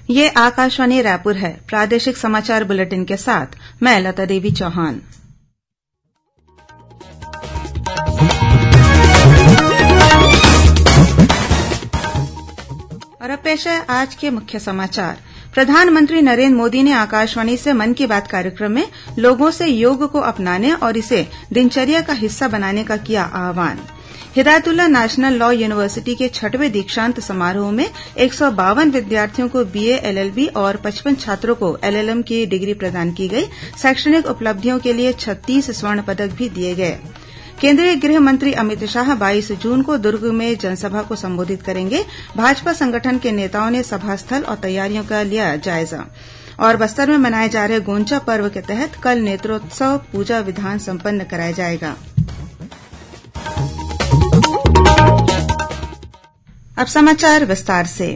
ये आकाशवाणी रायपुर है। प्रादेशिक समाचार बुलेटिन के साथ मैं लता देवी चौहान। और अब पेश है आज के मुख्य समाचार। प्रधानमंत्री नरेंद्र मोदी ने आकाशवाणी से मन की बात कार्यक्रम में लोगों से योग को अपनाने और इसे दिनचर्या का हिस्सा बनाने का किया आह्वान। हिदायतुल्लाह नेशनल लॉ यूनिवर्सिटी के 6वें दीक्षांत समारोह में 152 विद्यार्थियों को बीए, एलएलबी और 55 छात्रों को एलएलएम की डिग्री प्रदान की गई। शैक्षणिक उपलब्धियों के लिए 36 स्वर्ण पदक भी दिए गए। केंद्रीय गृह मंत्री अमित शाह 22 जून को दुर्ग में जनसभा को संबोधित करेंगे। भाजपा संगठन के नेताओं ने सभा स्थल और तैयारियों का लिया जायजा। और बस्तर में मनाए जा रहे गोंचा पर्व के तहत कल नेत्रोत्सव पूजा विधान संपन्न कराया जाएगा। अब समाचार विस्तार से।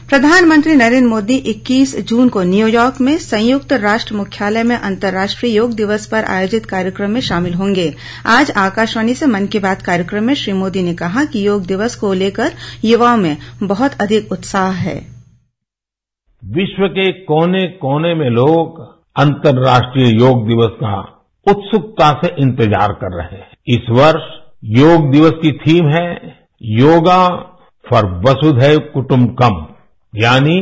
प्रधानमंत्री नरेंद्र मोदी 21 जून को न्यूयॉर्क में संयुक्त राष्ट्र मुख्यालय में अंतर्राष्ट्रीय योग दिवस पर आयोजित कार्यक्रम में शामिल होंगे। आज आकाशवाणी से मन की बात कार्यक्रम में श्री मोदी ने कहा कि योग दिवस को लेकर युवाओं में बहुत अधिक उत्साह है। विश्व के कोने कोने में लोग अंतर्राष्ट्रीय योग दिवस का उत्सुकता से इंतजार कर रहे हैं। इस वर्ष योग दिवस की थीम है योगा फॉर वसुधैव कुटुंबकम, यानी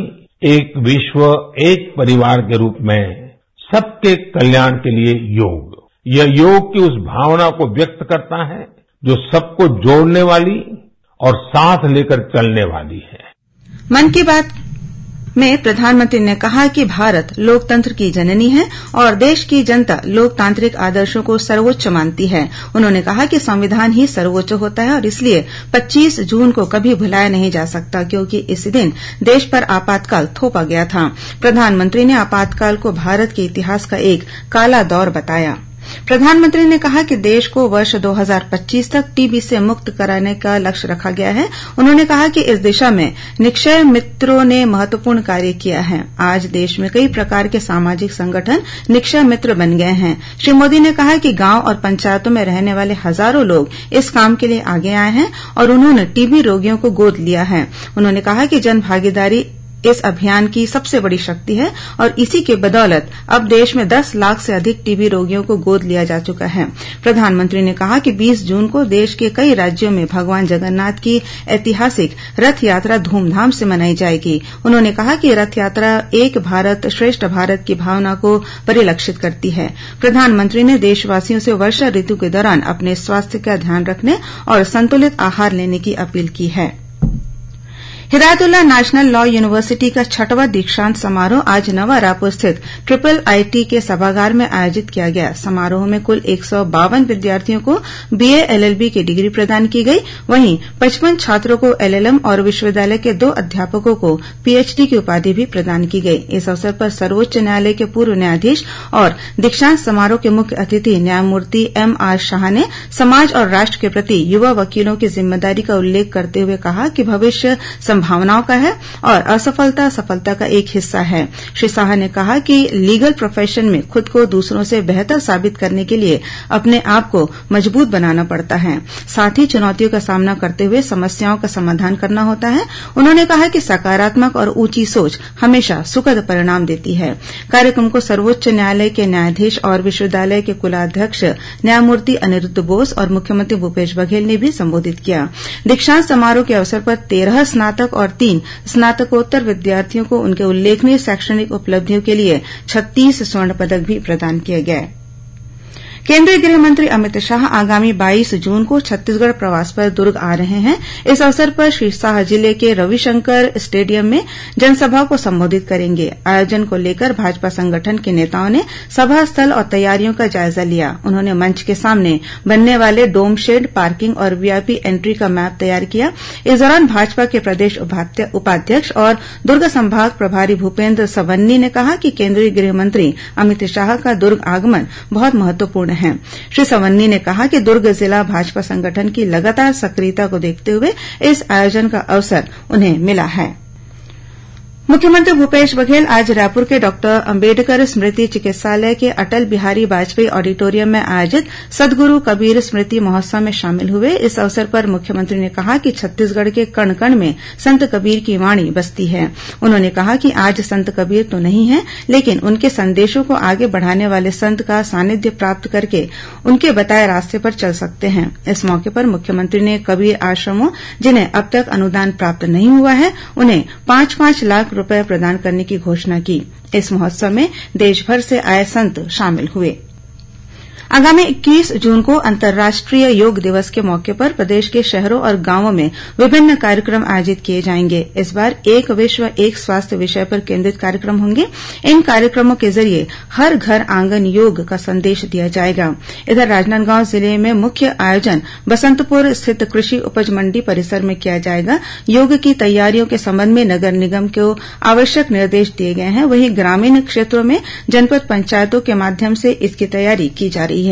एक विश्व एक परिवार के रूप में सबके कल्याण के लिए योग। यह योग की उस भावना को व्यक्त करता है जो सबको जोड़ने वाली और साथ लेकर चलने वाली है। मन की बात में प्रधानमंत्री ने कहा कि भारत लोकतंत्र की जननी है और देश की जनता लोकतांत्रिक आदर्शों को सर्वोच्च मानती है। उन्होंने कहा कि संविधान ही सर्वोच्च होता है और इसलिए 25 जून को कभी भुलाया नहीं जा सकता, क्योंकि इस दिन देश पर आपातकाल थोपा गया था। प्रधानमंत्री ने आपातकाल को भारत के इतिहास का एक काला दौर बताया। प्रधानमंत्री ने कहा कि देश को वर्ष 2025 तक टीबी से मुक्त कराने का लक्ष्य रखा गया है। उन्होंने कहा कि इस दिशा में निक्षय मित्रों ने महत्वपूर्ण कार्य किया है। आज देश में कई प्रकार के सामाजिक संगठन निक्षय मित्र बन गए हैं। श्री मोदी ने कहा कि गांव और पंचायतों में रहने वाले हजारों लोग इस काम के लिए आगे आए हैं और उन्होंने टीबी रोगियों को गोद लिया है। उन्होंने कहा कि जन भागीदारी इस अभियान की सबसे बड़ी शक्ति है और इसी के बदौलत अब देश में 10 लाख से अधिक टीबी रोगियों को गोद लिया जा चुका है। प्रधानमंत्री ने कहा कि 20 जून को देश के कई राज्यों में भगवान जगन्नाथ की ऐतिहासिक रथ यात्रा धूमधाम से मनाई जाएगी। उन्होंने कहा कि रथ यात्रा एक भारत श्रेष्ठ भारत की भावना को परिलक्षित करती है। प्रधानमंत्री ने देशवासियों से वर्षा ऋतु के दौरान अपने स्वास्थ्य का ध्यान रखने और संतुलित आहार लेने की अपील की है। हिदायतुल्लाह नेशनल लॉ यूनिवर्सिटी का 6वां दीक्षांत समारोह आज नवा रायपुर स्थित IIIT के सभागार में आयोजित किया गया। समारोह में कुल 152 विद्यार्थियों को बीए, एलएलबी की डिग्री प्रदान की गई। वहीं 55 छात्रों को एलएलएम और विश्वविद्यालय के 2 अध्यापकों को पीएचडी की उपाधि भी प्रदान की गई। इस अवसर पर सर्वोच्च न्यायालय के पूर्व न्यायाधीश और दीक्षांत समारोह के मुख्य अतिथि न्यायमूर्ति MR शाह ने समाज और राष्ट्र के प्रति युवा वकीलों की जिम्मेदारी का उल्लेख करते हुए कहा कि भविष्य संभावनाओं का है और असफलता सफलता का एक हिस्सा है। श्री शाह ने कहा कि लीगल प्रोफेशन में खुद को दूसरों से बेहतर साबित करने के लिए अपने आप को मजबूत बनाना पड़ता है, साथ ही चुनौतियों का सामना करते हुए समस्याओं का समाधान करना होता है। उन्होंने कहा कि सकारात्मक और ऊंची सोच हमेशा सुखद परिणाम देती है। कार्यक्रम को सर्वोच्च न्यायालय के न्यायाधीश और विश्वविद्यालय के कुलाध्यक्ष न्यायमूर्ति अनिरुद्ध बोस और मुख्यमंत्री भूपेश बघेल ने भी संबोधित किया। दीक्षांत समारोह के अवसर पर 13 स्नातक और 3 स्नातकोत्तर विद्यार्थियों को उनके उल्लेखनीय शैक्षणिक उपलब्धियों के लिए 36 स्वर्ण पदक भी प्रदान किए गए। केंद्रीय गृह मंत्री अमित शाह आगामी 22 जून को छत्तीसगढ़ प्रवास पर दुर्ग आ रहे हैं। इस अवसर पर श्री शाह जिले के रविशंकर स्टेडियम में जनसभा को संबोधित करेंगे। आयोजन को लेकर भाजपा संगठन के नेताओं ने सभा स्थल और तैयारियों का जायजा लिया। उन्होंने मंच के सामने बनने वाले डोम शेड, पार्किंग और वीआईपी एंट्री का मैप तैयार किया। इस दौरान भाजपा के प्रदेश उपाध्यक्ष और दुर्ग संभाग प्रभारी भूपेन्द्र सवन्नी ने कहा कि केंद्रीय गृह मंत्री अमित शाह का दुर्ग आगमन बहुत महत्वपूर्ण है। श्री सवन्नी ने कहा कि दुर्ग जिला भाजपा संगठन की लगातार सक्रियता को देखते हुए इस आयोजन का अवसर उन्हें मिला है। मुख्यमंत्री भूपेश बघेल आज रायपुर के डॉक्टर अंबेडकर स्मृति चिकित्सालय के अटल बिहारी वाजपेयी ऑडिटोरियम में आयोजित सद्गुरू कबीर स्मृति महोत्सव में शामिल हुए। इस अवसर पर मुख्यमंत्री ने कहा कि छत्तीसगढ़ के कण कण में संत कबीर की वाणी बसती है। उन्होंने कहा कि आज संत कबीर तो नहीं है, लेकिन उनके संदेशों को आगे बढ़ाने वाले संत का सानिध्य प्राप्त करके उनके बताए रास्ते पर चल सकते हैं। इस मौके पर मुख्यमंत्री ने कबीर आश्रमों जिन्हें अब तक अनुदान प्राप्त नहीं हुआ है, उन्हें 5-5 लाख रुपए प्रदान करने की घोषणा की। इस महोत्सव में देशभर से आए संत शामिल हुए। आगामी 21 जून को अंतर्राष्ट्रीय योग दिवस के मौके पर प्रदेश के शहरों और गांवों में विभिन्न कार्यक्रम आयोजित किए जाएंगे। इस बार एक विश्व एक स्वास्थ्य विषय पर केंद्रित कार्यक्रम होंगे। इन कार्यक्रमों के जरिए हर घर आंगन योग का संदेश दिया जाएगा। इधर राजनांदगांव जिले में मुख्य आयोजन बसंतपुर स्थित कृषि उपज मंडी परिसर में किया जाएगा। योग की तैयारियों के संबंध में नगर निगम को आवश्यक निर्देश दिए गए हैं। वहीं ग्रामीण क्षेत्रों में जनपद पंचायतों के माध्यम से इसकी तैयारी की जा रही है।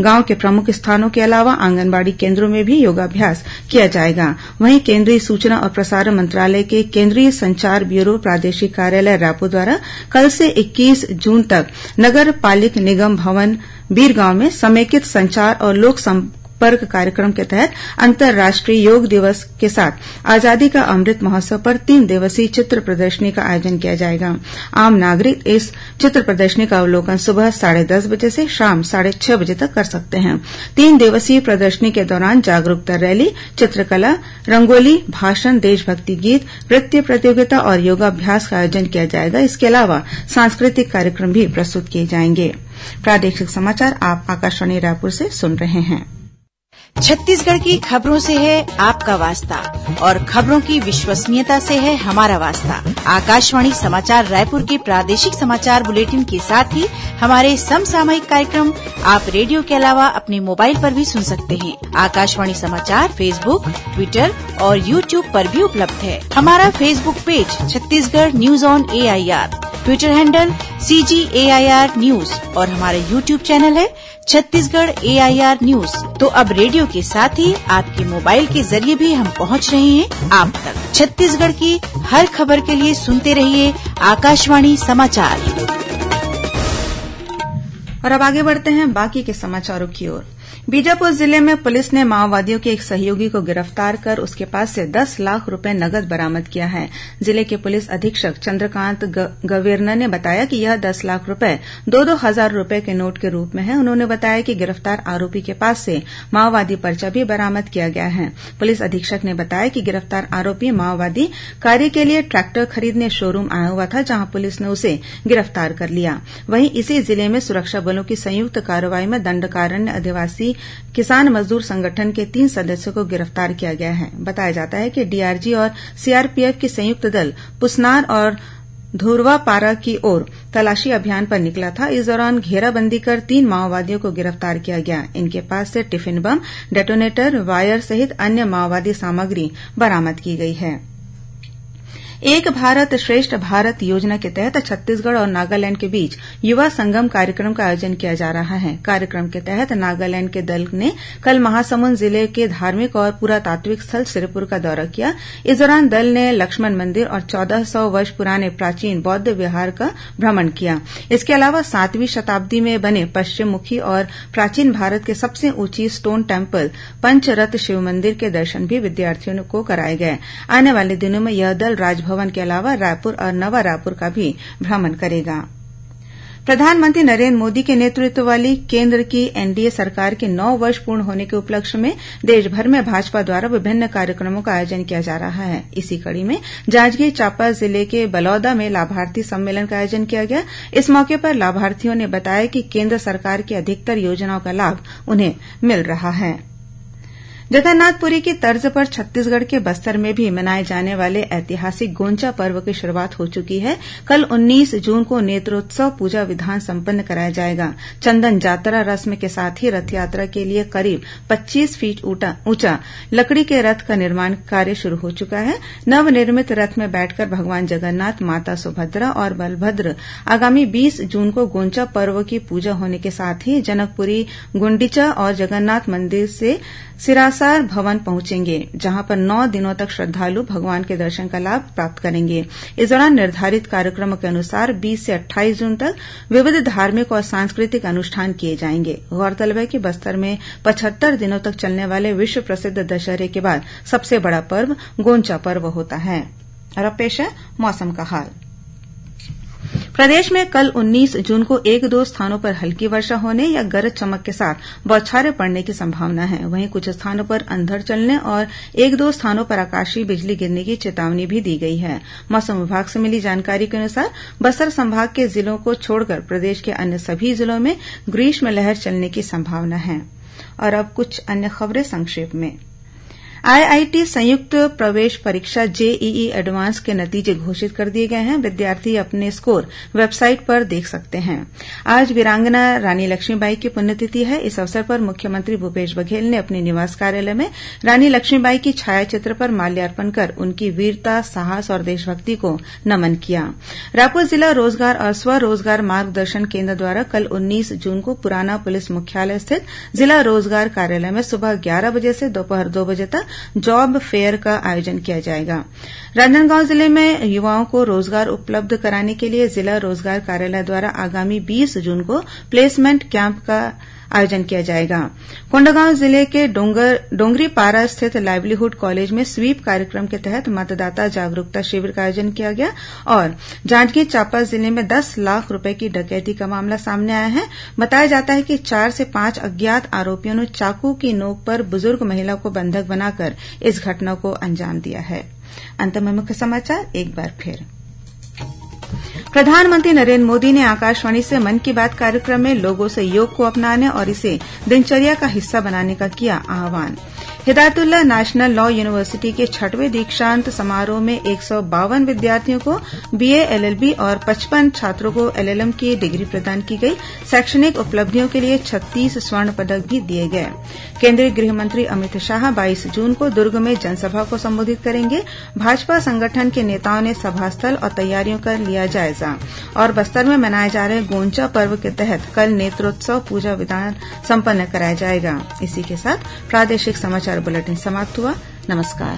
गांव के प्रमुख स्थानों के अलावा आंगनबाड़ी केंद्रों में भी योगाभ्यास किया जाएगा। वहीं केंद्रीय सूचना और प्रसारण मंत्रालय के केंद्रीय संचार ब्यूरो प्रादेशिक कार्यालय रायपुर द्वारा कल से 21 जून तक नगर पालिक निगम भवन बीरगांव में समेकित संचार और लोक संपर्क कार्यक्रम के तहत अंतर्राष्ट्रीय योग दिवस के साथ आजादी का अमृत महोत्सव पर 3 दिवसीय चित्र प्रदर्शनी का आयोजन किया जाएगा। आम नागरिक इस चित्र प्रदर्शनी का अवलोकन सुबह 10:30 बजे से शाम 6:30 बजे तक कर सकते हैं। 3 दिवसीय प्रदर्शनी के दौरान जागरूकता रैली, चित्रकला, रंगोली, भाषण, देशभक्ति गीत, नृत्य प्रतियोगिता और योगाभ्यास का आयोजन किया जाएगा। इसके अलावा सांस्कृतिक कार्यक्रम भी प्रस्तुत किए जाएंगे। प्रादेशिक समाचार आप आकाशवाणी रायपुर से सुन रहे हैं। छत्तीसगढ़ की खबरों से है आपका वास्ता और खबरों की विश्वसनीयता से है हमारा वास्ता। आकाशवाणी समाचार रायपुर के प्रादेशिक समाचार बुलेटिन के साथ ही हमारे समसामयिक कार्यक्रम आप रेडियो के अलावा अपने मोबाइल पर भी सुन सकते हैं। आकाशवाणी समाचार फेसबुक, ट्विटर और यूट्यूब पर भी उपलब्ध है। हमारा Facebook page Chhattisgarh news on AIR, Twitter handle CGAIR news और हमारा यूट्यूब चैनल है छत्तीसगढ़ AIR न्यूज। तो अब रेडियो के साथ ही आपके मोबाइल के जरिए भी हम पहुंच रहे हैं आप तक। छत्तीसगढ़ की हर खबर के लिए सुनते रहिए आकाशवाणी समाचार। और अब आगे बढ़ते हैं बाकी के समाचारों की ओर। बीजापुर जिले में पुलिस ने माओवादियों के एक सहयोगी को गिरफ्तार कर उसके पास से 10 लाख रुपए नकद बरामद किया है। जिले के पुलिस अधीक्षक चंद्रकांत गवेरना ने बताया कि यह 10 लाख रुपए 2-2 हजार रुपए के नोट के रूप में है। उन्होंने बताया कि गिरफ्तार आरोपी के पास से माओवादी पर्चा भी बरामद किया गया है। पुलिस अधीक्षक ने बताया कि गिरफ्तार आरोपी माओवादी कार्य के लिए ट्रैक्टर खरीदने शोरूम आया हुआ था, जहां पुलिस ने उसे गिरफ्तार कर लिया। वहीं इसी जिले में सुरक्षा बलों की संयुक्त कार्रवाई में दंडकारण्य आदिवासी किसान मजदूर संगठन के 3 सदस्यों को गिरफ्तार किया गया है। बताया जाता है कि डीआरजी और सीआरपीएफ की संयुक्त दल पुसनार और धुरवापारा की ओर तलाशी अभियान पर निकला था। इस दौरान घेराबंदी कर 3 माओवादियों को गिरफ्तार किया गया। इनके पास से टिफिन बम, डेटोनेटर, वायर सहित अन्य माओवादी सामग्री बरामद की गई है। एक भारत श्रेष्ठ भारत योजना के तहत छत्तीसगढ़ और नागालैंड के बीच युवा संगम कार्यक्रम का आयोजन किया जा रहा है। कार्यक्रम के तहत नागालैंड के दल ने कल महासमुंद जिले के धार्मिक और पुरातात्विक स्थल सिरपुर का दौरा किया। इस दौरान दल ने लक्ष्मण मंदिर और 1400 वर्ष पुराने प्राचीन बौद्ध विहार का भ्रमण किया। इसके अलावा 7वीं शताब्दी में बने पश्चिम मुखी और प्राचीन भारत के सबसे ऊंची स्टोन टेम्पल पंचरथ शिव मंदिर के दर्शन भी विद्यार्थियों को कराए गए। आने वाले दिनों में यह दल राजभवन के अलावा रायपुर और नवा रायपुर का भी भ्रमण करेगा। प्रधानमंत्री नरेंद्र मोदी के नेतृत्व वाली केंद्र की एनडीए सरकार के 9 वर्ष पूर्ण होने के उपलक्ष्य में देशभर में भाजपा द्वारा विभिन्न कार्यक्रमों का आयोजन किया जा रहा है। इसी कड़ी में जांजगीर चांपा जिले के बलौदा में लाभार्थी सम्मेलन का आयोजन किया गया। इस मौके पर लाभार्थियों ने बताया कि केंद्र सरकार की अधिकतर योजनाओं का लाभ उन्हें मिल रहा है। जगन्नाथपुरी की तर्ज पर छत्तीसगढ़ के बस्तर में भी मनाए जाने वाले ऐतिहासिक गोंचा पर्व की शुरूआत हो चुकी है। कल 19 जून को नेत्रोत्सव पूजा विधान संपन्न कराया जाएगा। चंदन जात्रा रस्म के साथ ही रथ यात्रा के लिए करीब 25 फीट ऊंचा लकड़ी के रथ का निर्माण कार्य शुरू हो चुका है। नवनिर्मित रथ में बैठकर भगवान जगन्नाथ, माता सुभद्रा और बलभद्र आगामी 20 जून को गोंचा पर्व की पूजा होने के साथ ही जनकपुरी, गुंडीचा और जगन्नाथ मंदिर से सिरास सासार भवन पहुंचेंगे, जहां पर 9 दिनों तक श्रद्धालु भगवान के दर्शन का लाभ प्राप्त करेंगे। इस दौरान निर्धारित कार्यक्रमों के अनुसार 20 से 28 जून तक विविध धार्मिक और सांस्कृतिक अनुष्ठान किए जाएंगे। गौरतलब है कि बस्तर में 75 दिनों तक चलने वाले विश्व प्रसिद्ध दशहरे के बाद सबसे बड़ा पर्व गोंचा पर्व होता है। और अब पेश है मौसम का हाल। प्रदेश में कल 19 जून को 1-2 स्थानों पर हल्की वर्षा होने या गरज चमक के साथ बौछारें पड़ने की संभावना है। वहीं कुछ स्थानों पर अंधड़ चलने और 1-2 स्थानों पर आकाशीय बिजली गिरने की चेतावनी भी दी गई है। मौसम विभाग से मिली जानकारी के अनुसार बस्तर संभाग के जिलों को छोड़कर प्रदेश के अन्य सभी जिलों में ग्रीष्म लहर चलने की संभावना है। और अब कुछ अन्य खबरें संक्षेप में। आईआईटी संयुक्त प्रवेश परीक्षा जेईई एडवांस के नतीजे घोषित कर दिए गए हैं। विद्यार्थी अपने स्कोर वेबसाइट पर देख सकते हैं। आज वीरांगना रानी लक्ष्मीबाई की पुण्यतिथि है। इस अवसर पर मुख्यमंत्री भूपेश बघेल ने अपने निवास कार्यालय में रानी लक्ष्मीबाई की छायाचित्र पर माल्यार्पण कर उनकी वीरता, साहस और देशभक्ति को नमन किया। रायपुर जिला रोजगार और स्वरोजगार मार्गदर्शन केन्द्र द्वारा कल 19 जून को पुराना पुलिस मुख्यालय स्थित जिला रोजगार कार्यालय में सुबह 11 बजे से दोपहर 2 बजे तक जॉब फेयर का आयोजन किया जाएगा। राजनांदगांव जिले में युवाओं को रोजगार उपलब्ध कराने के लिए जिला रोजगार कार्यालय द्वारा आगामी 20 जून को प्लेसमेंट कैंप का आयोजन किया जाएगा। कोंडागांव जिले के डोंगरीपारा स्थित लाइवलीहुड कॉलेज में स्वीप कार्यक्रम के तहत मतदाता जागरूकता शिविर का आयोजन किया गया। और जांजगीर चांपा जिले में 10 लाख रुपए की डकैती का मामला सामने आया है। बताया जाता है कि 4 से 5 अज्ञात आरोपियों ने चाकू की नोक पर बुजुर्ग महिला को बंधक बनाकर इस घटना को अंजाम दिया है। अंत में मुख्य समाचार एक बार फिर। प्रधानमंत्री नरेंद्र मोदी ने आकाशवाणी से मन की बात कार्यक्रम में लोगों से योग को अपनाने और इसे दिनचर्या का हिस्सा बनाने का किया आह्वान। हिदायतुल्लाह नेशनल लॉ यूनिवर्सिटी के 6वें दीक्षांत समारोह में 152 विद्यार्थियों को बीए, एलएलबी और 55 छात्रों को एलएलएम की डिग्री प्रदान की गई। शैक्षणिक उपलब्धियों के लिए 36 स्वर्ण पदक भी दिए गए। केंद्रीय गृह मंत्री अमित शाह 22 जून को दुर्ग में जनसभा को संबोधित करेंगे। भाजपा संगठन के नेताओं ने सभास्थल और तैयारियों का लिया जायजा। और बस्तर में मनाए जा रहे गोंचा पर्व के तहत कल नेत्रोत्सव पूजा विधान संपन्न कराया जाएगा। इसी के साथ प्रादेशिक समाचार बुलेटिन समाप्त हुआ। नमस्कार।